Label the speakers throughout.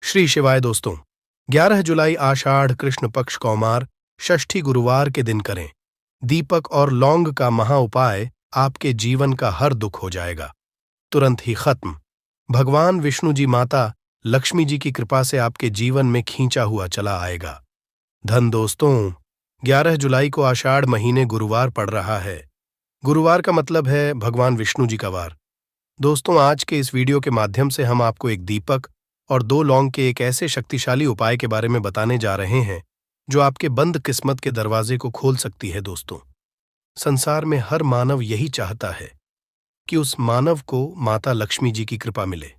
Speaker 1: श्री शिवाय दोस्तों। 11 जुलाई आषाढ़ कृष्ण पक्ष कौमार षष्ठी गुरुवार के दिन करें दीपक और लौंग का महा उपाय। आपके जीवन का हर दुख हो जाएगा तुरंत ही खत्म। भगवान विष्णु जी माता लक्ष्मी जी की कृपा से आपके जीवन में खींचा हुआ चला आएगा धन। दोस्तों 11 जुलाई को आषाढ़ महीने गुरुवार पड़ रहा है। गुरुवार का मतलब है भगवान विष्णु जी का वार। दोस्तों आज के इस वीडियो के माध्यम से हम आपको एक दीपक और 2 लौंग के एक ऐसे शक्तिशाली उपाय के बारे में बताने जा रहे हैं जो आपके बंद किस्मत के दरवाजे को खोल सकती है। दोस्तों संसार में हर मानव यही चाहता है कि उस मानव को माता लक्ष्मी जी की कृपा मिले,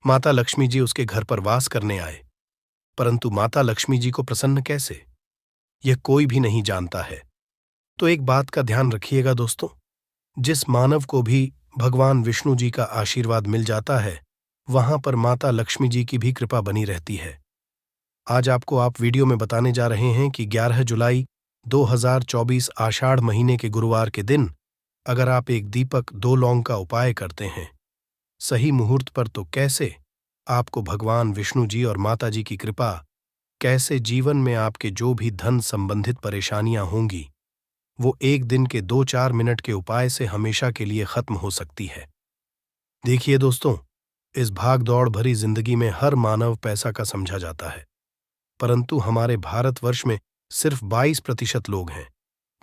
Speaker 1: माता लक्ष्मी जी उसके घर पर वास करने आए। परंतु माता लक्ष्मी जी को प्रसन्न कैसे, यह कोई भी नहीं जानता है। तो एक बात का ध्यान रखिएगा दोस्तों, जिस मानव को भी भगवान विष्णु जी का आशीर्वाद मिल जाता है वहां पर माता लक्ष्मी जी की भी कृपा बनी रहती है। आज आपको आप वीडियो में बताने जा रहे हैं कि 11 जुलाई 2024 आषाढ़ महीने के गुरुवार के दिन अगर आप एक दीपक 2 लौंग का उपाय करते हैं सही मुहूर्त पर, तो कैसे आपको भगवान विष्णु जी और माता जी की कृपा, कैसे जीवन में आपके जो भी धन संबंधित परेशानियां होंगी वो एक दिन के 2-4 मिनट के उपाय से हमेशा के लिए खत्म हो सकती है। देखिए दोस्तों, इस भाग दौड़ भरी जिंदगी में हर मानव पैसा का समझा जाता है, परंतु हमारे भारतवर्ष में सिर्फ 22% लोग हैं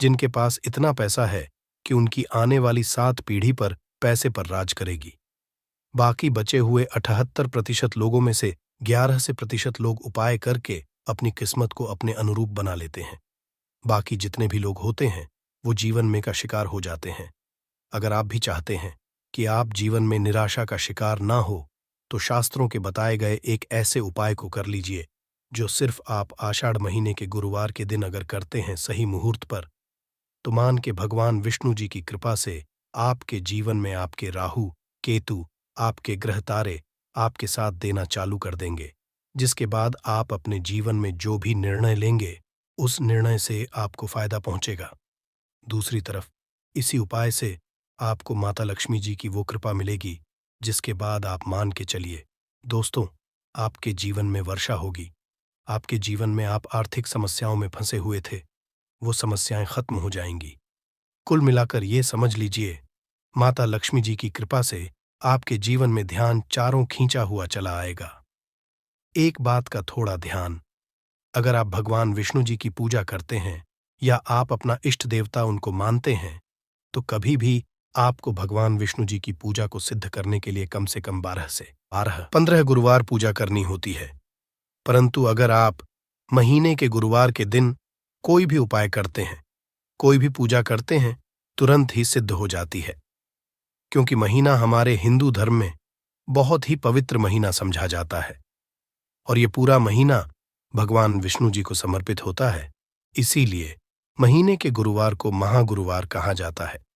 Speaker 1: जिनके पास इतना पैसा है कि उनकी आने वाली 7 पीढ़ी पर पैसे पर राज करेगी। बाकी बचे हुए 78% लोगों में से 11% लोग उपाय करके अपनी किस्मत को अपने अनुरूप बना लेते हैं। बाकी जितने भी लोग होते हैं वो जीवन में का शिकार हो जाते हैं। अगर आप भी चाहते हैं कि आप जीवन में निराशा का शिकार ना हो तो शास्त्रों के बताए गए एक ऐसे उपाय को कर लीजिए जो सिर्फ आप आषाढ़ महीने के गुरुवार के दिन अगर करते हैं सही मुहूर्त पर, तो मान के भगवान विष्णु जी की कृपा से आपके जीवन में आपके राहु केतु, आपके ग्रह तारे आपके साथ देना चालू कर देंगे, जिसके बाद आप अपने जीवन में जो भी निर्णय लेंगे उस निर्णय से आपको फायदा पहुंचेगा। दूसरी तरफ इसी उपाय से आपको माता लक्ष्मी जी की वो कृपा मिलेगी जिसके बाद आप मान के चलिए दोस्तों, आपके जीवन में वर्षा होगी। आपके जीवन में आप आर्थिक समस्याओं में फंसे हुए थे, वो समस्याएं खत्म हो जाएंगी। कुल मिलाकर ये समझ लीजिए, माता लक्ष्मी जी की कृपा से आपके जीवन में ध्यान चारों खींचा हुआ चला आएगा। एक बात का थोड़ा ध्यान, अगर आप भगवान विष्णु जी की पूजा करते हैं या आप अपना इष्ट देवता उनको मानते हैं तो कभी भी आपको भगवान विष्णु जी की पूजा को सिद्ध करने के लिए कम से कम 12 से 15 गुरुवार पूजा करनी होती है। परंतु अगर आप महीने के गुरुवार के दिन कोई भी उपाय करते हैं, कोई भी पूजा करते हैं, तुरंत ही सिद्ध हो जाती है, क्योंकि महीना हमारे हिंदू धर्म में बहुत ही पवित्र महीना समझा जाता है और ये पूरा महीना भगवान विष्णु जी को समर्पित होता है। इसीलिए महीने के गुरुवार को महागुरुवार कहा जाता है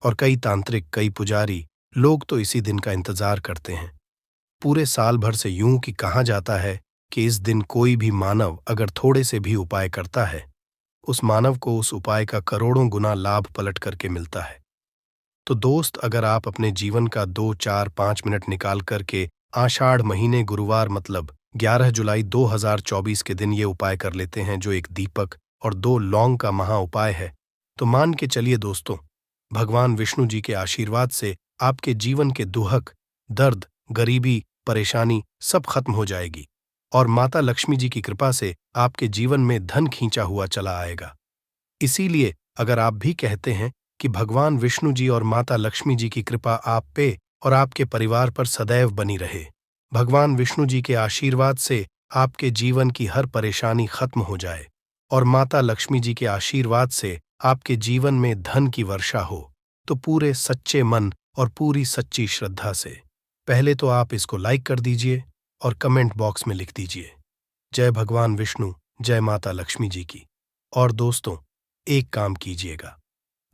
Speaker 1: और कई तांत्रिक, कई पुजारी लोग तो इसी दिन का इंतजार करते हैं। पूरे साल भर से यूं कि कहा जाता है कि इस दिन कोई भी मानव अगर थोड़े से भी उपाय करता है उस मानव को उस उपाय का करोड़ों गुना लाभ पलट करके मिलता है। तो दोस्त, अगर आप अपने जीवन का 2-4-5 मिनट निकाल करके आषाढ़ महीने गुरुवार मतलब 11 जुलाई 2024 के दिन ये उपाय कर लेते हैं जो एक दीपक और 2 लौंग का महा उपाय है, तो मान के चलिए दोस्तों, भगवान विष्णु जी के आशीर्वाद से आपके जीवन के दुहक, दर्द, गरीबी, परेशानी सब खत्म हो जाएगी और माता लक्ष्मी जी की कृपा से आपके जीवन में धन खींचा हुआ चला आएगा। इसीलिए अगर आप भी कहते हैं कि भगवान विष्णु जी और माता लक्ष्मी जी की कृपा आप पे और आपके परिवार पर सदैव बनी रहे, भगवान विष्णु जी के आशीर्वाद से आपके जीवन की हर परेशानी खत्म हो जाए और माता लक्ष्मी जी के आशीर्वाद से आपके जीवन में धन की वर्षा हो, तो पूरे सच्चे मन और पूरी सच्ची श्रद्धा से पहले तो आप इसको लाइक कर दीजिए और कमेंट बॉक्स में लिख दीजिए जय भगवान विष्णु, जय माता लक्ष्मी जी की। और दोस्तों एक काम कीजिएगा,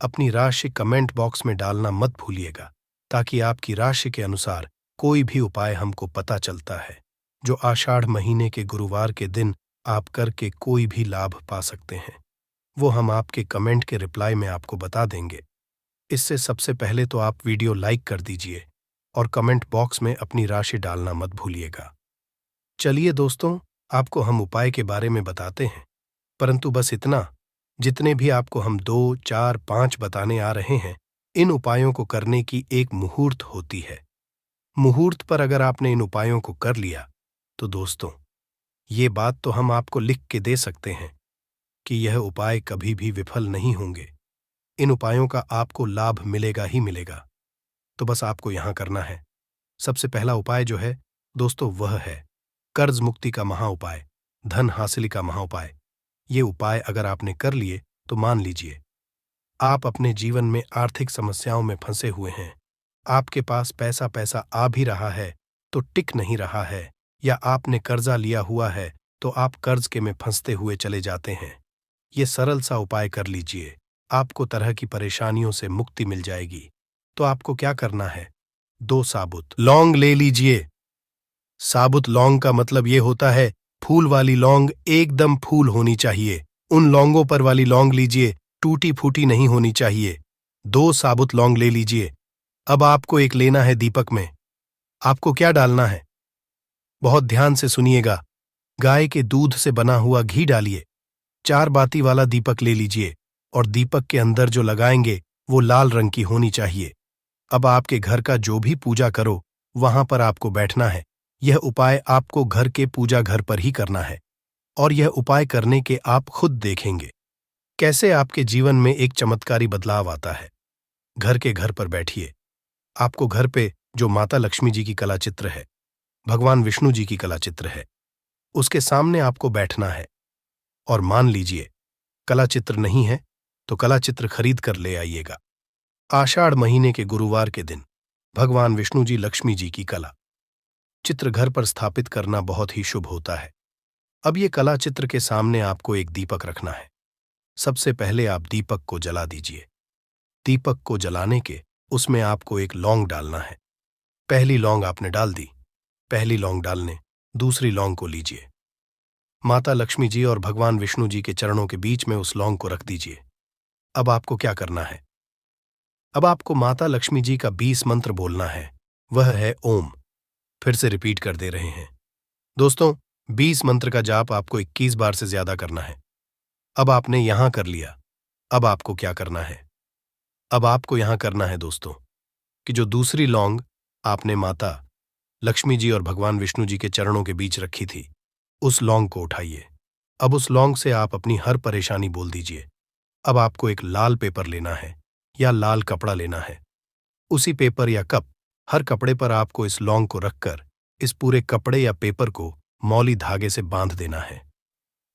Speaker 1: अपनी राशि कमेंट बॉक्स में डालना मत भूलिएगा, ताकि आपकी राशि के अनुसार कोई भी उपाय हमको पता चलता है जो आषाढ़ महीने के गुरुवार के दिन आप करके कोई भी लाभ पा सकते हैं, वो हम आपके कमेंट के रिप्लाई में आपको बता देंगे। इससे सबसे पहले तो आप वीडियो लाइक कर दीजिए और कमेंट बॉक्स में अपनी राशि डालना मत भूलिएगा। चलिए दोस्तों, आपको हम उपाय के बारे में बताते हैं, परंतु बस इतना, जितने भी आपको हम 2, 4, 5 बताने आ रहे हैं, इन उपायों को करने की एक मुहूर्त होती है। मुहूर्त पर अगर आपने इन उपायों को कर लिया, तो दोस्तों, ये बात तो हम आपको लिख के दे सकते हैं कि यह उपाय कभी भी विफल नहीं होंगे। इन उपायों का आपको लाभ मिलेगा ही मिलेगा। तो बस आपको यहां करना है। सबसे पहला उपाय जो है दोस्तों, वह है कर्ज मुक्ति का महाउपाय, धन हासिल का महाउपाय। ये उपाय अगर आपने कर लिए तो मान लीजिए आप अपने जीवन में आर्थिक समस्याओं में फंसे हुए हैं। आपके पास पैसा पैसा आ भी रहा है तो टिक नहीं रहा है, या आपने कर्जा लिया हुआ है तो आप कर्ज के में फंसते हुए चले जाते हैं। ये सरल सा उपाय कर लीजिए, आपको तरह की परेशानियों से मुक्ति मिल जाएगी। तो आपको क्या करना है? 2 साबुत लौंग ले लीजिए। साबुत लौंग का मतलब ये होता है फूल वाली लौंग, एकदम फूल होनी चाहिए। उन लौंगों पर वाली लौंग लीजिए, टूटी फूटी नहीं होनी चाहिए। 2 साबुत लौंग ले लीजिए। अब आपको एक लेना है दीपक में। आपको क्या डालना है? बहुत ध्यान से सुनिएगा। गाय के दूध से बना हुआ घी डालिए। 4 बाती वाला दीपक ले लीजिए और दीपक के अंदर जो लगाएंगे वो लाल रंग की होनी चाहिए। अब आपके घर का जो भी पूजा करो, वहां पर आपको बैठना है। यह उपाय आपको घर के पूजा घर पर ही करना है, और यह उपाय करने के आप खुद देखेंगे कैसे आपके जीवन में एक चमत्कारी बदलाव आता है। घर के घर पर बैठिए। आपको घर पे जो माता लक्ष्मी जी की कला चित्र है, भगवान विष्णु जी की कला चित्र है, उसके सामने आपको बैठना है। और मान लीजिए कला चित्र नहीं है तो कला चित्र खरीद कर ले आइएगा। आषाढ़ महीने के गुरुवार के दिन भगवान विष्णु जी लक्ष्मी जी की कला चित्र घर पर स्थापित करना बहुत ही शुभ होता है। अब ये कला चित्र के सामने आपको एक दीपक रखना है। सबसे पहले आप दीपक को जला दीजिए। दीपक को जलाने के उसमें आपको एक लौंग डालना है। पहली लौंग आपने डाल दी। पहली लौंग डालने दूसरी लौंग को लीजिए। माता लक्ष्मी जी और भगवान विष्णु जी के चरणों के बीच में उस लौंग को रख दीजिए। अब आपको क्या करना है? अब आपको माता लक्ष्मी जी का 20 मंत्र बोलना है। वह है ओम। फिर से रिपीट कर दे रहे हैं दोस्तों, 20 मंत्र का जाप आपको 21 बार से ज्यादा करना है। अब आपने यहां कर लिया। अब आपको क्या करना है? अब आपको यहां करना है दोस्तों कि जो दूसरी लौंग आपने माता लक्ष्मी जी और भगवान विष्णु जी के चरणों के बीच रखी थी, उस लौंग को उठाइए। अब उस लौंग से आप अपनी हर परेशानी बोल दीजिए। अब आपको एक लाल पेपर लेना है या लाल कपड़ा लेना है। उसी पेपर या कप, हर कपड़े पर आपको इस लौंग को रखकर इस पूरे कपड़े या पेपर को मौली धागे से बांध देना है।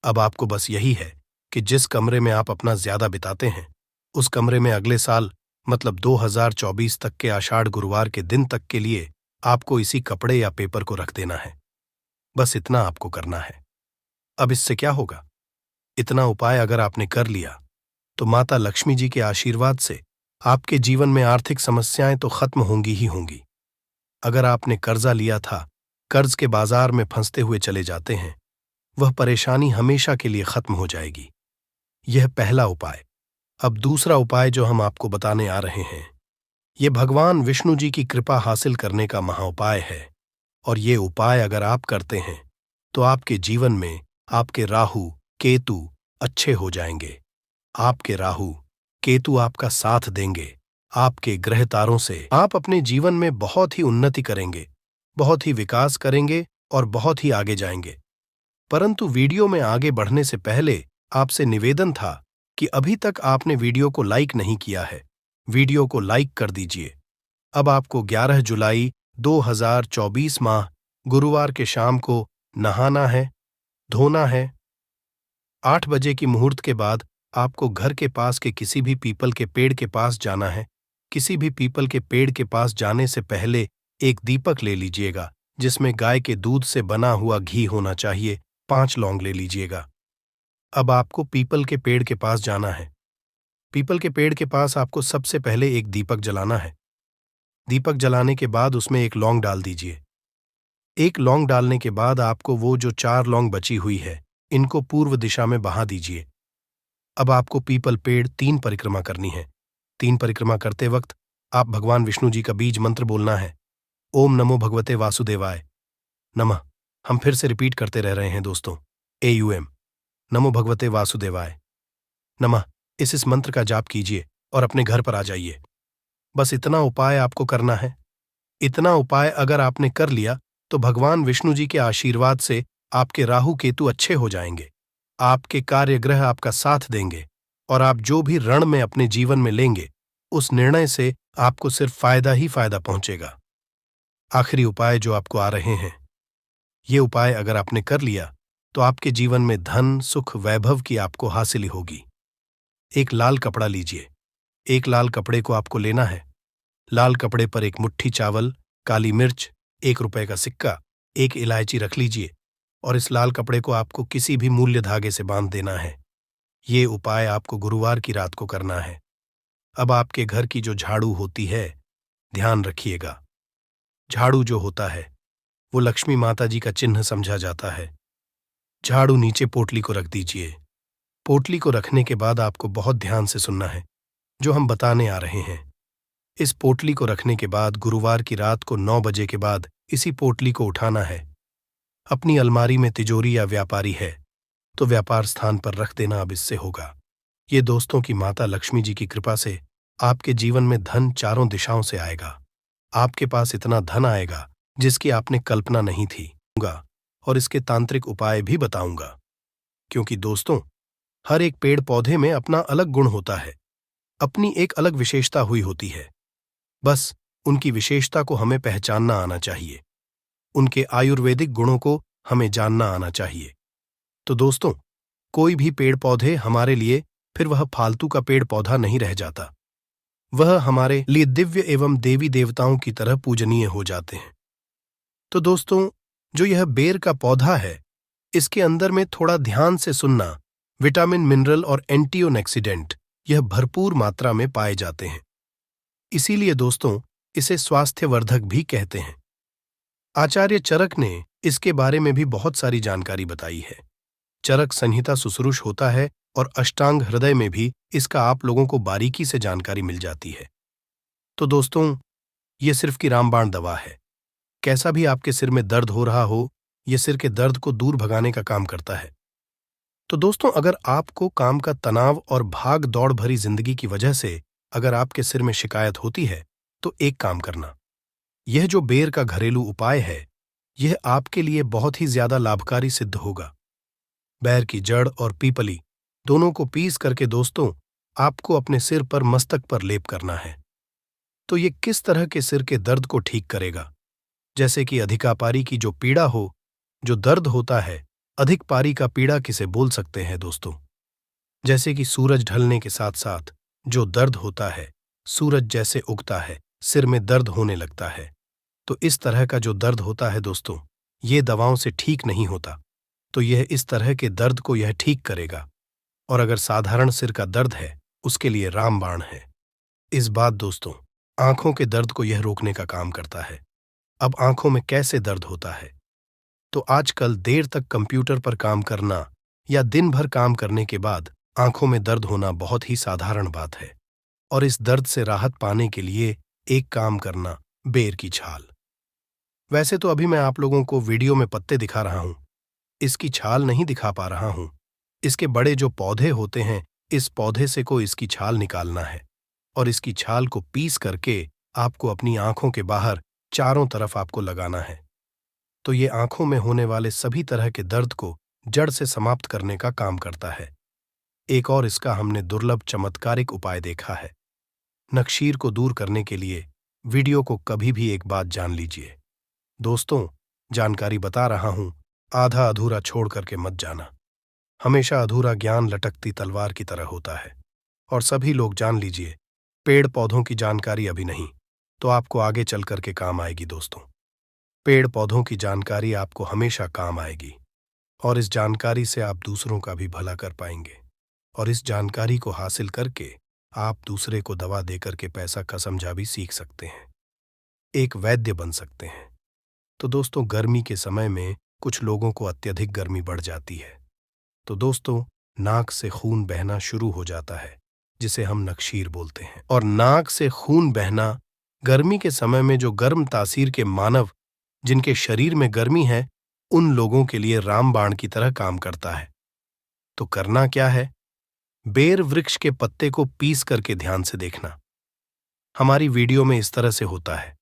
Speaker 1: अब आपको बस यही है कि जिस कमरे में आप अपना ज्यादा बिताते हैं, उस कमरे में अगले साल मतलब 2024 तक के आषाढ़ गुरुवार के दिन तक के लिए आपको इसी कपड़े या पेपर को रख देना है। बस इतना आपको करना है। अब इससे क्या होगा? इतना उपाय अगर आपने कर लिया तो माता लक्ष्मी जी के आशीर्वाद से आपके जीवन में आर्थिक समस्याएं तो खत्म होंगी ही होंगी। अगर आपने कर्जा लिया था, कर्ज के बाजार में फंसते हुए चले जाते हैं, वह परेशानी हमेशा के लिए खत्म हो जाएगी। यह पहला उपाय। अब दूसरा उपाय जो हम आपको बताने आ रहे हैं, यह भगवान विष्णु जी की कृपा हासिल करने का महाउपाय है। और ये उपाय अगर आप करते हैं तो आपके जीवन में आपके राहु केतु अच्छे हो जाएंगे। आपके राहु केतु आपका साथ देंगे। आपके ग्रह तारों से आप अपने जीवन में बहुत ही उन्नति करेंगे, बहुत ही विकास करेंगे और बहुत ही आगे जाएंगे। परंतु वीडियो में आगे बढ़ने से पहले आपसे निवेदन था कि अभी तक आपने वीडियो को लाइक नहीं किया है, वीडियो को लाइक कर दीजिए। अब आपको 11 जुलाई 2024 माह गुरुवार के शाम को नहाना है, धोना है। 8 बजे की मुहूर्त के बाद आपको घर के पास के किसी भी पीपल के पेड़ के पास जाना है। किसी भी पीपल के पेड़ के पास जाने से पहले एक दीपक ले लीजिएगा जिसमें गाय के दूध से बना हुआ घी होना चाहिए। 5 लौंग ले लीजिएगा। अब आपको पीपल के पेड़ के पास जाना है। पीपल के पेड़ के पास आपको सबसे पहले एक दीपक जलाना है। दीपक जलाने के बाद उसमें एक लौंग डाल दीजिए। एक लौंग डालने के बाद आपको वो जो 4 लौंग बची हुई है, इनको पूर्व दिशा में बहा दीजिए। अब आपको पीपल पेड़ 3 परिक्रमा करनी है। 3 परिक्रमा करते वक्त आप भगवान विष्णु जी का बीज मंत्र बोलना है। ओम नमो भगवते वासुदेवाय नमः। हम फिर से रिपीट करते रह रहे हैं दोस्तों। AUM, नमो भगवते वासुदेवाय नमः। इस मंत्र का जाप कीजिए और अपने घर पर आ जाइए। बस इतना उपाय आपको करना है। इतना उपाय अगर आपने कर लिया तो भगवान विष्णु जी के आशीर्वाद से आपके राहु केतु अच्छे हो जाएंगे, आपके कार्य ग्रह आपका साथ देंगे और आप जो भी रण में अपने जीवन में लेंगे उस निर्णय से आपको सिर्फ फायदा ही फायदा पहुंचेगा। आखिरी उपाय जो आपको आ रहे हैं, ये उपाय अगर आपने कर लिया तो आपके जीवन में धन सुख वैभव की आपको हासिल होगी। एक लाल कपड़ा लीजिए। एक लाल कपड़े को आपको लेना है। लाल कपड़े पर एक मुट्ठी चावल, काली मिर्च, 1 रुपए का सिक्का, एक इलायची रख लीजिए और इस लाल कपड़े को आपको किसी भी मूल्य धागे से बांध देना है। ये उपाय आपको गुरुवार की रात को करना है। अब आपके घर की जो झाड़ू होती है, ध्यान रखिएगा, झाड़ू जो होता है वो लक्ष्मी माता जी का चिन्ह समझा जाता है। झाड़ू नीचे पोटली को रख दीजिए। पोटली को रखने के बाद आपको बहुत ध्यान से सुनना है जो हम बताने आ रहे हैं। इस पोटली को रखने के बाद गुरुवार की रात को 9 बजे के बाद इसी पोटली को उठाना है। अपनी अलमारी में तिजोरी या व्यापारी है तो व्यापार स्थान पर रख देना। अब इससे होगा ये दोस्तों की माता लक्ष्मी जी की कृपा से आपके जीवन में धन चारों दिशाओं से आएगा। आपके पास इतना धन आएगा जिसकी आपने कल्पना नहीं थी। और इसके तांत्रिक उपाय भी बताऊंगा, क्योंकि दोस्तों हर एक पेड़ पौधे में अपना अलग गुण होता है, अपनी एक अलग विशेषता हुई होती है। बस उनकी विशेषता को हमें पहचानना आना चाहिए, उनके आयुर्वेदिक गुणों को हमें जानना आना चाहिए। तो दोस्तों कोई भी पेड़ पौधे हमारे लिए फिर वह फालतू का पेड़ पौधा नहीं रह जाता, वह हमारे लिए दिव्य एवं देवी देवताओं की तरह पूजनीय हो जाते हैं। तो दोस्तों जो यह बेर का पौधा है, इसके अंदर में थोड़ा ध्यान से सुनना, विटामिन मिनरल और एंटीऑक्सीडेंट यह भरपूर मात्रा में पाए जाते हैं। इसीलिए दोस्तों इसे स्वास्थ्यवर्धक भी कहते हैं। आचार्य चरक ने इसके बारे में भी बहुत सारी जानकारी बताई है। चरक संहिता सुश्रुष होता है और अष्टांग हृदय में भी इसका आप लोगों को बारीकी से जानकारी मिल जाती है। तो दोस्तों ये सिर्फ की रामबाण दवा है। कैसा भी आपके सिर में दर्द हो रहा हो, यह सिर के दर्द को दूर भगाने का काम करता है। तो दोस्तों अगर आपको काम का तनाव और भाग दौड़ भरी जिंदगी की वजह से अगर आपके सिर में शिकायत होती है तो एक काम करना, यह जो बेर का घरेलू उपाय है यह आपके लिए बहुत ही ज्यादा लाभकारी सिद्ध होगा। बैर की जड़ और पीपली दोनों को पीस करके दोस्तों आपको अपने सिर पर मस्तक पर लेप करना है। तो ये किस तरह के सिर के दर्द को ठीक करेगा? जैसे कि अधिकापारी की जो पीड़ा हो, जो दर्द होता है, अधिक पारी का पीड़ा किसे बोल सकते हैं दोस्तों? जैसे कि सूरज ढलने के साथ साथ जो दर्द होता है, सूरज जैसे उगता है सिर में दर्द होने लगता है। तो इस तरह का जो दर्द होता है दोस्तों, ये दवाओं से ठीक नहीं होता। तो यह इस तरह के दर्द को यह ठीक करेगा। और अगर साधारण सिर का दर्द है उसके लिए रामबाण है। इस बात दोस्तों आंखों के दर्द को यह रोकने का काम करता है। अब आंखों में कैसे दर्द होता है? तो आजकल देर तक कंप्यूटर पर काम करना या दिन भर काम करने के बाद आंखों में दर्द होना बहुत ही साधारण बात है। और इस दर्द से राहत पाने के लिए एक काम करना, बेर की छाल। वैसे तो अभी मैं आप लोगों को वीडियो में पत्ते दिखा रहा हूं, इसकी छाल नहीं दिखा पा रहा हूं। इसके बड़े जो पौधे होते हैं, इस पौधे से को इसकी छाल निकालना है और इसकी छाल को पीस करके आपको अपनी आंखों के बाहर चारों तरफ आपको लगाना है। तो ये आंखों में होने वाले सभी तरह के दर्द को जड़ से समाप्त करने का काम करता है। एक और इसका हमने दुर्लभ चमत्कारिक उपाय देखा है। नखशीर को दूर करने के लिए वीडियो को कभी भी एक बात जान लीजिए दोस्तों, जानकारी बता रहा हूं, आधा अधूरा छोड़ करके मत जाना। हमेशा अधूरा ज्ञान लटकती तलवार की तरह होता है। और सभी लोग जान लीजिए, पेड़ पौधों की जानकारी अभी नहीं तो आपको आगे चल करके काम आएगी दोस्तों। पेड़ पौधों की जानकारी आपको हमेशा काम आएगी और इस जानकारी से आप दूसरों का भी भला कर पाएंगे। और इस जानकारी को हासिल करके आप दूसरे को दवा देकर के पैसा का समझा भी सीख सकते हैं, एक वैद्य बन सकते हैं। तो दोस्तों गर्मी के समय में कुछ लोगों को अत्यधिक गर्मी बढ़ जाती है, तो दोस्तों नाक से खून बहना शुरू हो जाता है, जिसे हम नखशीर बोलते हैं। और नाक से खून बहना गर्मी के समय में जो गर्म तासीर के मानव जिनके शरीर में गर्मी है उन लोगों के लिए रामबाण की तरह काम करता है। तो करना क्या है? बेर वृक्ष के पत्ते को पीस करके ध्यान से देखना। हमारी वीडियो में इस तरह से होता है।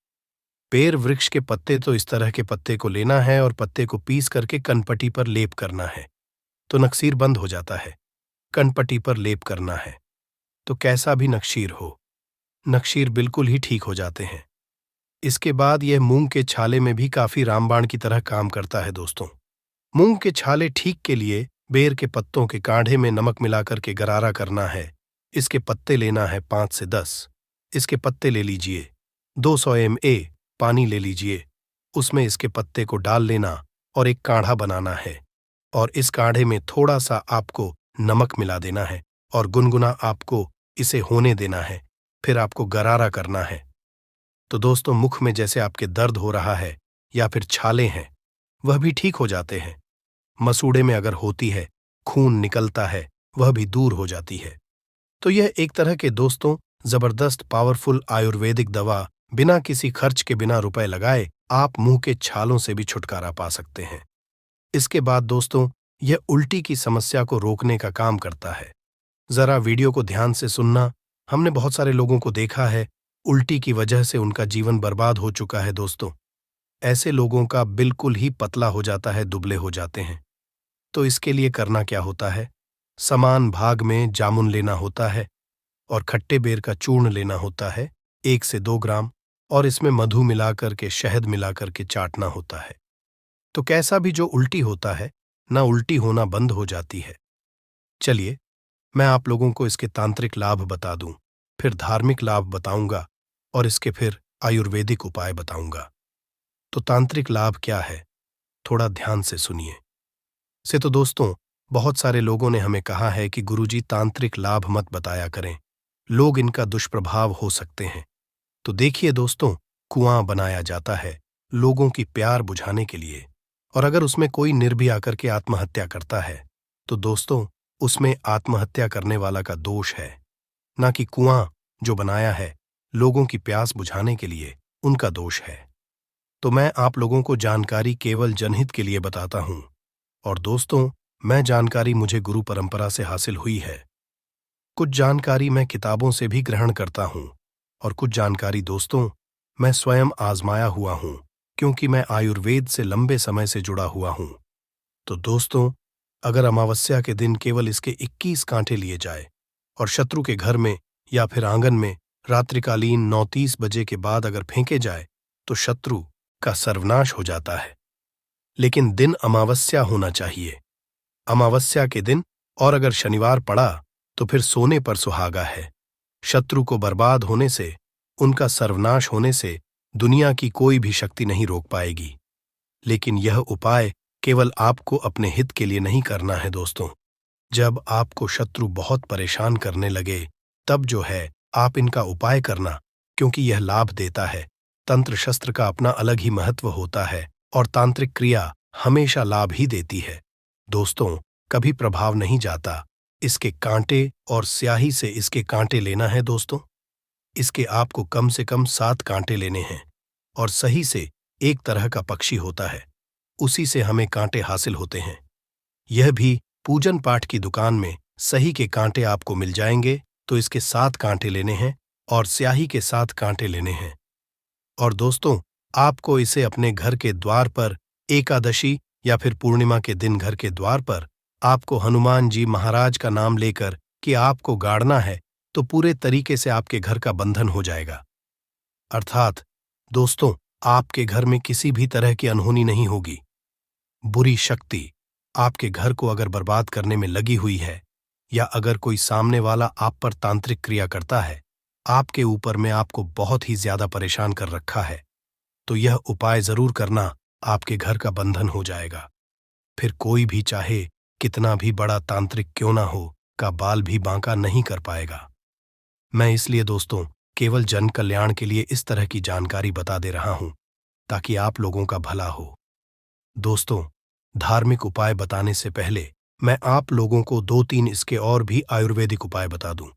Speaker 1: बेर वृक्ष के पत्ते तो इस तरह के पत्ते को लेना है और पत्ते को पीस करके कनपटी पर लेप करना है, तो नक्सीर बंद हो जाता है। कनपटी पर लेप करना है तो कैसा भी नक्शीर हो, नक्शीर बिल्कुल ही ठीक हो जाते हैं। इसके बाद यह मूंग के छाले में भी काफी रामबाण की तरह काम करता है दोस्तों। मूंग के छाले ठीक के लिए बेर के पत्तों के काढ़े में नमक मिलाकर के गरारा करना है। इसके पत्ते लेना है 5 से 10। इसके पत्ते ले लीजिए। 200 ml पानी ले लीजिए, उसमें इसके पत्ते को डाल लेना और एक काढ़ा बनाना है। और इस काढ़े में थोड़ा सा आपको नमक मिला देना है और गुनगुना आपको इसे होने देना है। फिर आपको गरारा करना है। तो दोस्तों, मुख में जैसे आपके दर्द हो रहा है या फिर छाले हैं, वह भी ठीक हो जाते हैं। मसूड़े में अगर होती है, खून निकलता है, वह भी दूर हो जाती है। तो यह एक तरह के दोस्तों जबरदस्त पावरफुल आयुर्वेदिक दवा, बिना किसी खर्च के, बिना रुपए लगाए आप मुंह के छालों से भी छुटकारा पा सकते हैं। इसके बाद दोस्तों, यह उल्टी की समस्या को रोकने का काम करता है। जरा वीडियो को ध्यान से सुनना। हमने बहुत सारे लोगों को देखा है, उल्टी की वजह से उनका जीवन बर्बाद हो चुका है दोस्तों। ऐसे लोगों का बिल्कुल ही पतला हो जाता है, दुबले हो जाते हैं। तो इसके लिए करना क्या होता है? समान भाग में जामुन लेना होता है और खट्टे बेर का चूर्ण लेना होता है 1 से 2 ग्राम, और इसमें मधु मिलाकर के, शहद मिलाकर के चाटना होता है। तो कैसा भी जो उल्टी होता है ना, उल्टी होना बंद हो जाती है। चलिए, मैं आप लोगों को इसके तांत्रिक लाभ बता दूं, फिर धार्मिक लाभ बताऊंगा और इसके फिर आयुर्वेदिक उपाय बताऊंगा। तो तांत्रिक लाभ क्या है, थोड़ा ध्यान से सुनिए। तो दोस्तों, बहुत सारे लोगों ने हमें कहा है कि गुरुजी तांत्रिक लाभ मत बताया करें, लोग इनका दुष्प्रभाव हो सकते हैं। तो देखिए दोस्तों, कुआं बनाया जाता है लोगों की प्यार बुझाने के लिए, और अगर उसमें कोई निर्भय आकर के आत्महत्या करता है तो दोस्तों, उसमें आत्महत्या करने वाला का दोष है, ना कि कुआं जो बनाया है लोगों की प्यास बुझाने के लिए, उनका दोष है। तो मैं आप लोगों को जानकारी केवल जनहित के लिए बताता हूं। और दोस्तों, मैं जानकारी मुझे गुरु परंपरा से हासिल हुई है। कुछ जानकारी मैं किताबों से भी ग्रहण करता हूं और कुछ जानकारी दोस्तों मैं स्वयं आजमाया हुआ हूं, क्योंकि मैं आयुर्वेद से लंबे समय से जुड़ा हुआ हूं। तो दोस्तों, अगर अमावस्या के दिन केवल इसके 21 कांटे लिए जाए और शत्रु के घर में या फिर आंगन में रात्रिकालीन 9:30 बजे के बाद अगर फेंके जाए तो शत्रु का सर्वनाश हो जाता है। लेकिन दिन अमावस्या होना चाहिए, अमावस्या के दिन, और अगर शनिवार पड़ा तो फिर सोने पर सुहागा है। शत्रु को बर्बाद होने से, उनका सर्वनाश होने से दुनिया की कोई भी शक्ति नहीं रोक पाएगी। लेकिन यह उपाय केवल आपको अपने हित के लिए नहीं करना है दोस्तों। जब आपको शत्रु बहुत परेशान करने लगे, तब जो है आप इनका उपाय करना, क्योंकि यह लाभ देता है। तंत्र शस्त्र का अपना अलग ही महत्व होता है और तांत्रिक क्रिया हमेशा लाभ ही देती है दोस्तों, कभी प्रभाव नहीं जाता। इसके कांटे और स्याही से इसके कांटे लेना है दोस्तों। इसके आपको कम से कम 7 कांटे लेने हैं, और सही से एक तरह का पक्षी होता है, उसी से हमें कांटे हासिल होते हैं। यह भी पूजन पाठ की दुकान में सही के कांटे आपको मिल जाएंगे। तो इसके 7 कांटे लेने हैं और स्याही के 7 कांटे लेने हैं। और दोस्तों, आपको इसे अपने घर के द्वार पर एकादशी या फिर पूर्णिमा के दिन घर के द्वार पर आपको हनुमान जी महाराज का नाम लेकर कि आपको गाड़ना है, तो पूरे तरीके से आपके घर का बंधन हो जाएगा। अर्थात दोस्तों, आपके घर में किसी भी तरह की अनहोनी नहीं होगी। बुरी शक्ति आपके घर को अगर बर्बाद करने में लगी हुई है, या अगर कोई सामने वाला आप पर तांत्रिक क्रिया करता है, आपके ऊपर में आपको बहुत ही ज्यादा परेशान कर रखा है, तो यह उपाय जरूर करना, आपके घर का बंधन हो जाएगा। फिर कोई भी चाहे कितना भी बड़ा तांत्रिक क्यों ना हो, का बाल भी बांका नहीं कर पाएगा। मैं इसलिए दोस्तों केवल जन कल्याण के लिए इस तरह की जानकारी बता दे रहा हूं, ताकि आप लोगों का भला हो। दोस्तों, धार्मिक उपाय बताने से पहले मैं आप लोगों को 2-3 इसके और भी आयुर्वेदिक उपाय बता दूं,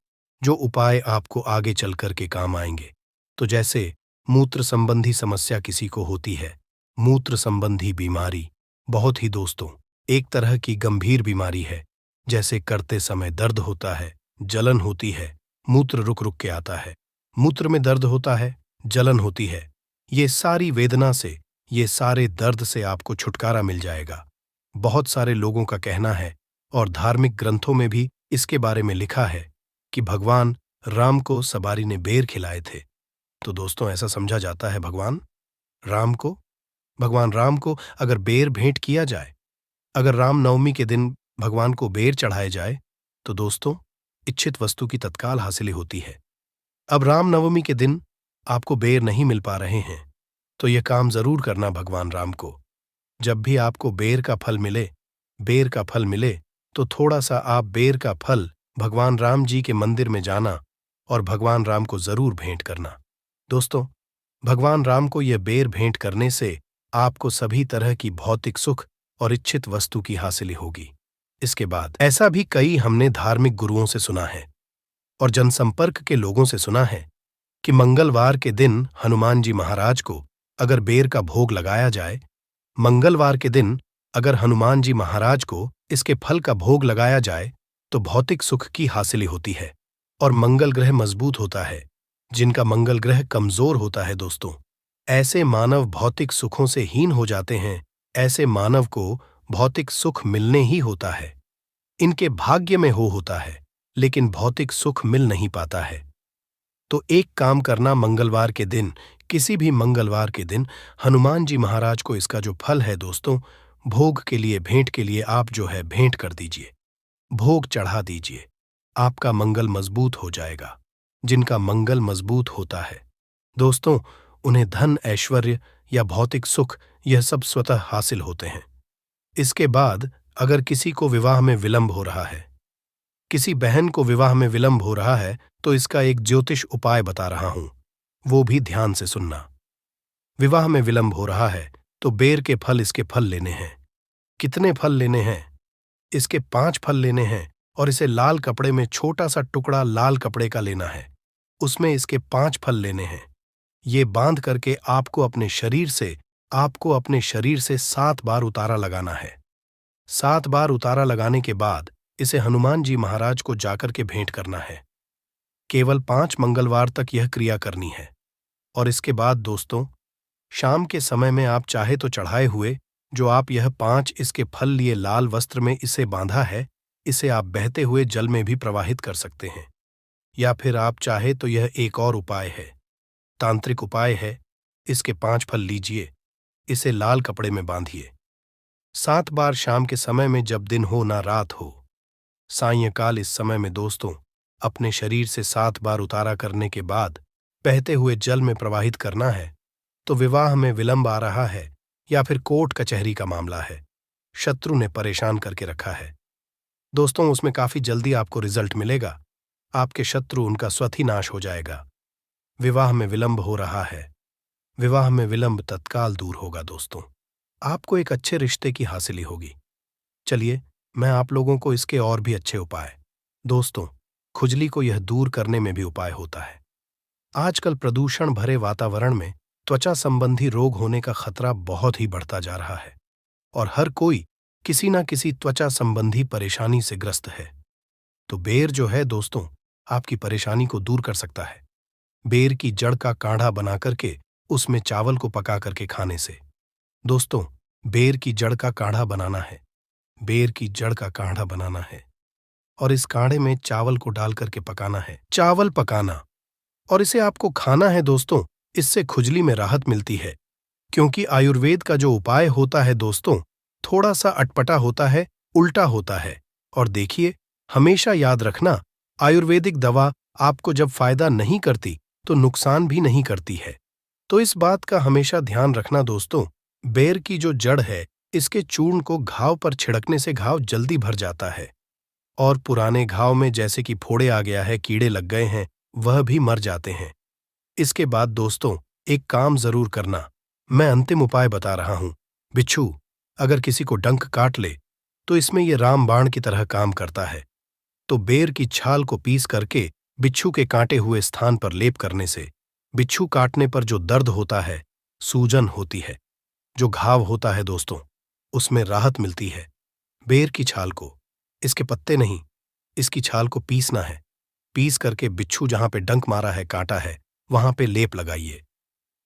Speaker 1: जो उपाय आपको आगे चल कर के काम आएंगे। तो जैसे मूत्र संबंधी समस्या किसी को होती है, मूत्र संबंधी बीमारी, बहुत ही दोस्तों, एक तरह की गंभीर बीमारी है। जैसे करते समय दर्द होता है, जलन होती है, मूत्र रुक रुक के आता है, मूत्र में दर्द होता है, जलन होती है। ये सारी वेदना से, ये सारे दर्द से आपको छुटकारा मिल जाएगा। बहुत सारे लोगों का कहना है और धार्मिक ग्रंथों में भी इसके बारे में लिखा है कि भगवान राम को सबारी ने बेर खिलाए थे। तो दोस्तों, ऐसा समझा जाता है भगवान राम को अगर बेर भेंट किया जाए, अगर राम नवमी के दिन भगवान को बेर चढ़ाए जाए, तो दोस्तों, इच्छित वस्तु की तत्काल हासिल होती है। अब राम नवमी के दिन आपको बेर नहीं मिल पा रहे हैं, तो यह काम जरूर करना भगवान राम को। जब भी आपको बेर का फल मिले, तो थोड़ा सा आप बेर का फल भगवान राम जी के मंदिर में जाना और भगवान राम को जरूर भेंट करना। दोस्तों, भगवान राम को यह बेर भेंट करने से आपको सभी तरह की भौतिक सुख और इच्छित वस्तु की हासिल होगी। इसके बाद ऐसा भी कई हमने धार्मिक गुरुओं से सुना है और जनसंपर्क के लोगों से सुना है कि मंगलवार के दिन हनुमान जी महाराज को अगर बेर का भोग लगाया जाए, मंगलवार के दिन अगर हनुमान जी महाराज को इसके फल का भोग लगाया जाए, तो भौतिक सुख की हासिल होती है और मंगल ग्रह मजबूत होता है। जिनका मंगल ग्रह कमजोर होता है दोस्तों, ऐसे मानव भौतिक सुखों से हीन हो जाते हैं। ऐसे मानव को भौतिक सुख मिलने ही होता है, इनके भाग्य में होता है, लेकिन भौतिक सुख मिल नहीं पाता है। तो एक काम करना, मंगलवार के दिन, किसी भी मंगलवार के दिन हनुमान जी महाराज को इसका जो फल है दोस्तों, भोग के लिए, भेंट के लिए आप जो है भेंट कर दीजिए, भोग चढ़ा दीजिए। आपका मंगल मजबूत हो जाएगा। जिनका मंगल मजबूत होता है दोस्तों, उन्हें धन, ऐश्वर्य या भौतिक सुख यह सब स्वतः हासिल होते हैं। इसके बाद अगर किसी को विवाह में विलंब हो रहा है, किसी बहन को विवाह में विलंब हो रहा है, तो इसका एक ज्योतिष उपाय बता रहा हूं, वो भी ध्यान से सुनना। विवाह में विलंब हो रहा है तो बेर के फल, इसके फल लेने हैं। कितने फल लेने हैं? इसके 5 फल लेने हैं और इसे लाल कपड़े में, छोटा सा टुकड़ा लाल कपड़े का लेना है, उसमें इसके 5 फल लेने हैं। ये बांध करके आपको अपने शरीर से 7 बार उतारा लगाना है। 7 बार उतारा लगाने के बाद इसे हनुमान जी महाराज को जाकर के भेंट करना है। केवल 5 मंगलवार तक यह क्रिया करनी है। और इसके बाद दोस्तों, शाम के समय में आप चाहे तो चढ़ाए हुए जो आप यह 5 इसके फल लिए लाल वस्त्र में इसे बांधा है, इसे आप बहते हुए जल में भी प्रवाहित कर सकते हैं। या फिर आप चाहे तो यह एक और उपाय है, तांत्रिक उपाय है। इसके 5 फल लीजिए, इसे लाल कपड़े में बांधिए। 7 बार शाम के समय में, जब दिन हो ना रात हो, सायंकाल इस समय में दोस्तों, अपने शरीर से 7 बार उतारा करने के बाद बहते हुए जल में प्रवाहित करना है। तो विवाह में विलंब आ रहा है या फिर कोर्ट कचहरी का मामला है, शत्रु ने परेशान करके रखा है दोस्तों, उसमें काफी जल्दी आपको रिजल्ट मिलेगा। आपके शत्रु, उनका स्वतः नाश हो जाएगा। विवाह में विलंब हो रहा है, विवाह में विलंब तत्काल दूर होगा दोस्तों। आपको एक अच्छे रिश्ते की हासिल होगी। चलिए, मैं आप लोगों को इसके और भी अच्छे उपाय दोस्तों, खुजली को यह दूर करने में भी उपाय होता है। आजकल प्रदूषण भरे वातावरण में त्वचा संबंधी रोग होने का खतरा बहुत ही बढ़ता जा रहा है और हर कोई किसी ना किसी त्वचा संबंधी परेशानी से ग्रस्त है। तो बेर जो है दोस्तों, आपकी परेशानी को दूर कर सकता है। बेर की जड़ का काढ़ा बना करके उसमें चावल को पका करके खाने से दोस्तों, बेर की जड़ का काढ़ा बनाना है, बेर की जड़ का काढ़ा बनाना है और इस काढ़े में चावल को डाल करके पकाना है, चावल पकाना, और इसे आपको खाना है दोस्तों। इससे खुजली में राहत मिलती है, क्योंकि आयुर्वेद का जो उपाय होता है दोस्तों, थोड़ा सा अटपटा होता है, उल्टा होता है। और देखिए, हमेशा याद रखना, आयुर्वेदिक दवा आपको जब फायदा नहीं करती तो नुकसान भी नहीं करती है। तो इस बात का हमेशा ध्यान रखना दोस्तों। बेर की जो जड़ है, इसके चूर्ण को घाव पर छिड़कने से घाव जल्दी भर जाता है और पुराने घाव में जैसे कि फोड़े आ गया है, कीड़े लग गए हैं, वह भी मर जाते हैं। इसके बाद दोस्तों, एक काम जरूर करना, मैं अंतिम उपाय बता रहा हूं। बिच्छू अगर किसी को डंक काट ले तो इसमें यह रामबाण की तरह काम करता है। तो बेर की छाल को पीस करके बिच्छू के काटे हुए स्थान पर लेप करने से बिच्छू काटने पर जो दर्द होता है, सूजन होती है, जो घाव होता है दोस्तों, उसमें राहत मिलती है। बेर की छाल को, इसके पत्ते नहीं, इसकी छाल को पीसना है। पीस करके बिच्छू जहां पे डंक मारा है, काटा है, वहां पे लेप लगाइए।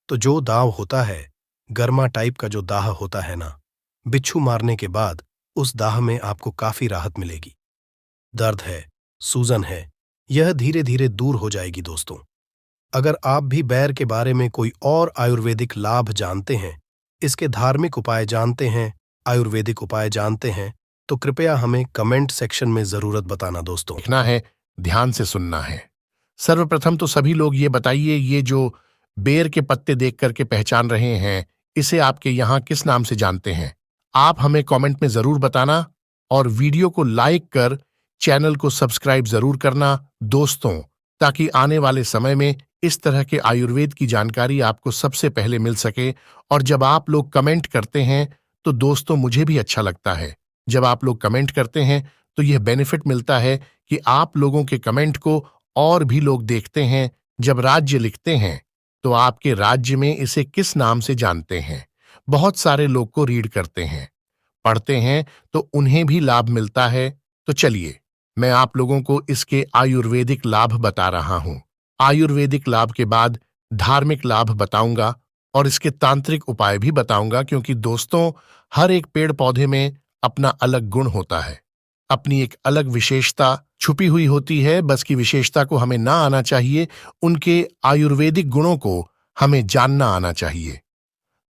Speaker 1: तो जो दाव होता है, गर्मा टाइप का जो दाह होता है ना, बिच्छू मारने के बाद उस दाह में आपको काफी राहत मिलेगी। दर्द है, सूजन है, यह धीरे धीरे दूर हो जाएगी दोस्तों। अगर आप भी बैर के बारे में कोई और आयुर्वेदिक लाभ जानते हैं, इसके धार्मिक उपाय जानते हैं, आयुर्वेदिक उपाय जानते हैं, तो कृपया हमें कमेंट सेक्शन में जरूरत बताना दोस्तों।
Speaker 2: देखना है, ध्यान से सुनना है। सर्वप्रथम तो सभी लोग ये बताइए, ये जो बेर के पत्ते देख करके पहचान रहे हैं, इसे आपके यहाँ किस नाम से जानते हैं? आप हमें कमेंट में जरूर बताना और वीडियो को लाइक कर चैनल को सब्सक्राइब जरूर करना दोस्तों, ताकि आने वाले समय में इस तरह के आयुर्वेद की जानकारी आपको सबसे पहले मिल सके। और जब आप लोग कमेंट करते हैं तो दोस्तों मुझे भी अच्छा लगता है। जब आप लोग कमेंट करते हैं तो यह बेनिफिट मिलता है कि आप लोगों के कमेंट को और भी लोग देखते हैं। जब राज्य लिखते हैं तो आपके राज्य में इसे किस नाम से जानते हैं, बहुत सारे लोग को रीड करते हैं, पढ़ते हैं, तो उन्हें भी लाभ मिलता है। तो चलिए मैं आप लोगों को इसके आयुर्वेदिक लाभ बता रहा हूं। आयुर्वेदिक लाभ के बाद धार्मिक लाभ बताऊंगा और इसके तांत्रिक उपाय भी बताऊंगा, क्योंकि दोस्तों हर एक पेड़ पौधे में अपना अलग गुण होता है, अपनी एक अलग विशेषता छुपी हुई होती है। बस की विशेषता को हमें ना आना चाहिए, उनके आयुर्वेदिक गुणों को हमें जानना आना चाहिए।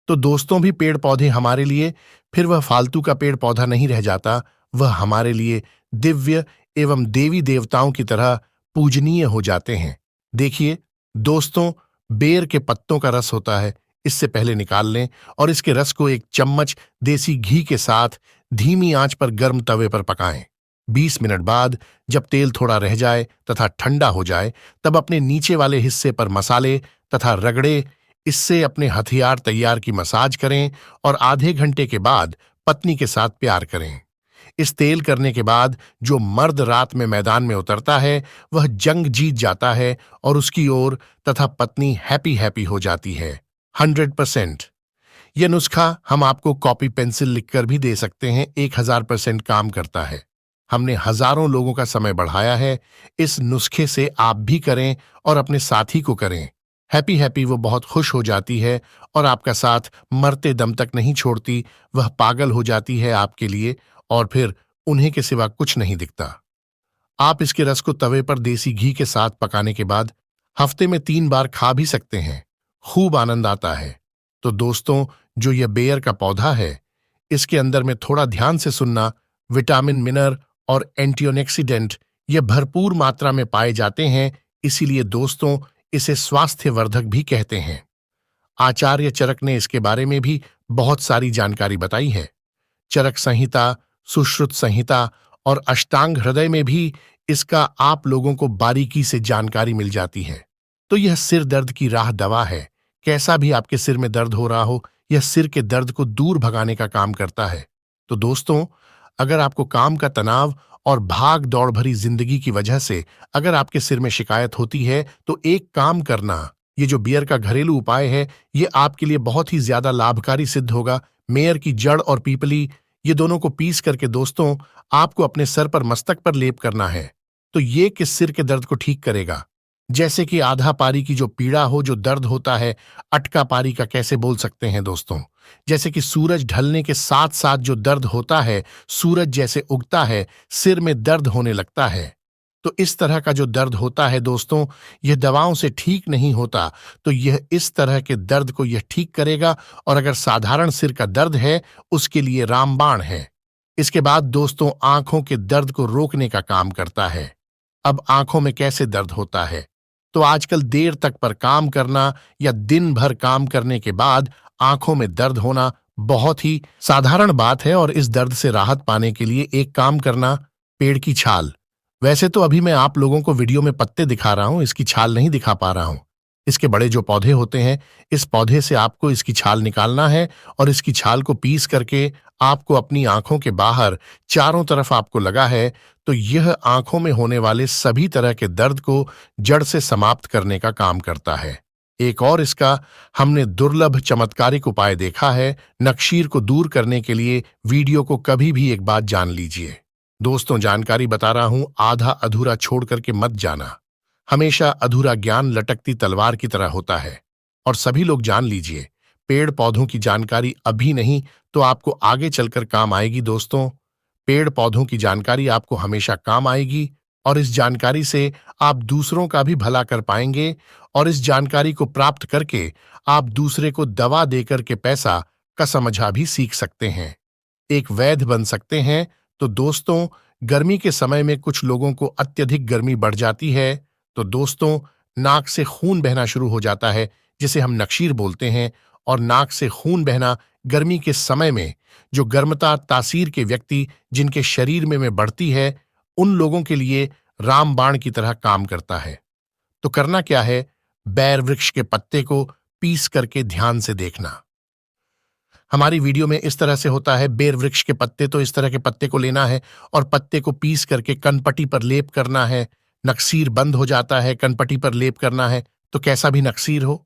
Speaker 2: तो दोस्तों भी पेड़ पौधे हमारे लिए फिर वह फालतू का पेड़ पौधा नहीं रह जाता, वह हमारे लिए दिव्य एवं देवी देवताओं की तरह पूजनीय हो जाते हैं। देखिए दोस्तों, बेर के पत्तों का रस होता है, इससे पहले निकाल लें और इसके रस को एक चम्मच देसी घी के साथ धीमी आंच पर गर्म तवे पर पकाएं। 20 मिनट बाद जब तेल थोड़ा रह जाए तथा ठंडा हो जाए, तब अपने नीचे वाले हिस्से पर मसाले तथा रगड़े, इससे अपने हथियार तैयार की मसाज करें और आधे घंटे के बाद पत्नी के साथ प्यार करें। इस तेल करने के बाद जो मर्द रात में मैदान में उतरता है, वह जंग जीत जाता है और उसकी ओर तथा पत्नी हैप्पी हैप्पी हो जाती है 100%। यह नुस्खा हम आपको कॉपी पेंसिल लिखकर भी दे सकते हैं, 1000% काम करता है। हमने हजारों लोगों का समय बढ़ाया है। इस नुस्खे से आप भी करें और अपने साथी को करें। हैप्पी हैप्पी वो बहुत खुश हो जाती है और आपका साथ मरते दम तक नहीं छोड़ती, वह पागल हो जाती है आपके लिए और फिर उन्हें के सिवा कुछ नहीं दिखता। आप इसके रस को तवे पर देसी घी के साथ पकाने के बाद हफ्ते में 3 बार खा भी सकते हैं, खूब आनंद आता है। तो दोस्तों, जो यह बेर का पौधा है, इसके अंदर में थोड़ा ध्यान से सुनना, विटामिन, मिनरल और एंटीऑक्सीडेंट ये भरपूर मात्रा में पाए जाते हैं, इसीलिए दोस्तों इसे स्वास्थ्यवर्धक भी कहते हैं। आचार्य चरक ने इसके बारे में भी बहुत सारी जानकारी बताई है। चरक संहिता, सुश्रुत संहिता और अष्टांग हृदय में भी इसका आप लोगों को बारीकी से जानकारी मिल जाती है। तो यह सिर दर्द की राह दवा है। कैसा भी आपके सिर में दर्द हो रहा हो, यह सिर के दर्द को दूर भगाने का काम करता है। तो दोस्तों, अगर आपको काम का तनाव और भाग दौड़ भरी जिंदगी की वजह से अगर आपके सिर में शिकायत होती है, तो एक काम करना, ये जो बेर का घरेलू उपाय है, ये आपके लिए बहुत ही ज्यादा लाभकारी सिद्ध होगा। मेयर की जड़ और पीपली, ये दोनों को पीस करके दोस्तों आपको अपने सर पर, मस्तक पर लेप करना है। तो ये किस सिर के दर्द को ठीक करेगा। जैसे कि आधा पारी की जो पीड़ा हो, जो दर्द होता है, अटका पारी का कैसे बोल सकते हैं दोस्तों, जैसे कि सूरज ढलने के साथ साथ जो दर्द होता है, सूरज जैसे उगता है, सिर में दर्द होने लगता है। तो इस तरह का जो दर्द होता है दोस्तों, यह दवाओं से ठीक नहीं होता। तो यह इस तरह के दर्द को यह ठीक करेगा। और अगर साधारण सिर का दर्द है, उसके लिए रामबाण है। इसके बाद दोस्तों आंखों के दर्द को रोकने का काम करता है। अब आंखों में कैसे दर्द होता है, तो आजकल देर तक पर काम करना या दिन भर काम करने के बाद आंखों में दर्द होना बहुत ही साधारण बात है। और इस दर्द से राहत पाने के लिए एक काम करना, पेड़ की छाल। वैसे तो अभी मैं आप लोगों को वीडियो में पत्ते दिखा रहा हूं, इसकी छाल नहीं दिखा पा रहा हूं। इसके बड़े जो पौधे होते हैं, इस पौधे से आपको इसकी छाल निकालना है और इसकी छाल को पीस करके आपको अपनी आंखों के बाहर चारों तरफ आपको लगा है। तो यह आंखों में होने वाले सभी तरह के दर्द को जड़ से समाप्त करने का काम करता है। एक और इसका हमने दुर्लभ चमत्कारिक उपाय देखा है। नक्शीर को दूर करने के लिए वीडियो को कभी भी एक बात जान लीजिए। दोस्तों, जानकारी बता रहा हूं, आधा अधूरा छोड़ करके मत जाना। हमेशा अधूरा ज्ञान लटकती तलवार की तरह होता है। और सभी लोग जान लीजिए, पेड़ पौधों की जानकारी अभी नहीं तो आपको आगे चलकर काम आएगी। दोस्तों, पेड़ पौधों की जानकारी आपको हमेशा काम आएगी और इस जानकारी से आप दूसरों का भी भला कर पाएंगे और इस जानकारी को प्राप्त करके आप दूसरे को दवा देकर के पैसा का समझा भी सीख सकते हैं, एक वैद्य बन सकते हैं। तो दोस्तों, गर्मी के समय में कुछ लोगों को अत्यधिक गर्मी बढ़ जाती है, तो दोस्तों नाक से खून बहना शुरू हो जाता है, जिसे हम नक्शीर बोलते हैं। और नाक से खून बहना गर्मी के समय में जो गर्मता तासीर के व्यक्ति जिनके शरीर में बढ़ती है, उन लोगों के लिए रामबाण की तरह काम करता है। तो करना क्या है, बैर वृक्ष के पत्ते को पीस करके ध्यान से देखना। हमारी वीडियो में इस तरह से होता है, बेर वृक्ष के पत्ते, तो इस तरह के पत्ते को लेना है और पत्ते को पीस करके कनपटी पर लेप करना है। नक्सीर बंद हो जाता है, कनपटी पर लेप करना है तो कैसा भी नक्सीर हो,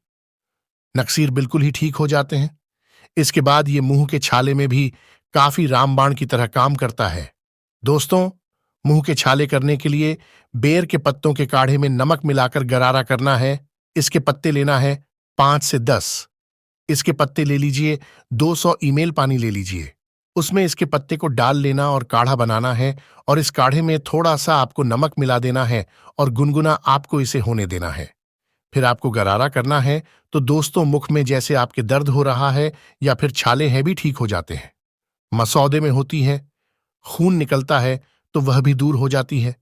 Speaker 2: नक्सीर बिल्कुल ही ठीक हो जाते हैं। इसके बाद ये मुंह के छाले में भी काफी रामबाण की तरह काम करता है। दोस्तों, मुंह के छाले करने के लिए बेर के पत्तों के काढ़े में नमक मिलाकर गरारा करना है। इसके पत्ते लेना है 5 से 10। इसके पत्ते ले लीजिए, 200 ईमेल पानी ले लीजिए, उसमें इसके पत्ते को डाल लेना और काढ़ा बनाना है और इस काढ़े में थोड़ा सा आपको नमक मिला देना है और गुनगुना आपको इसे होने देना है। फिर आपको गरारा करना है तो दोस्तों, मुख में जैसे आपके दर्द हो रहा है या फिर छाले हैं भी ठीक हो जाते हैं। मसौदे में होती है, खून निकलता है तो वह भी दूर हो जाती है।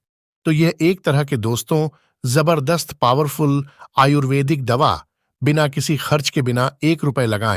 Speaker 2: तो यह एक तरह के दोस्तों जबरदस्त पावरफुल आयुर्वेदिक दवा, बिना किसी खर्च के, बिना 1 रुपए लगाए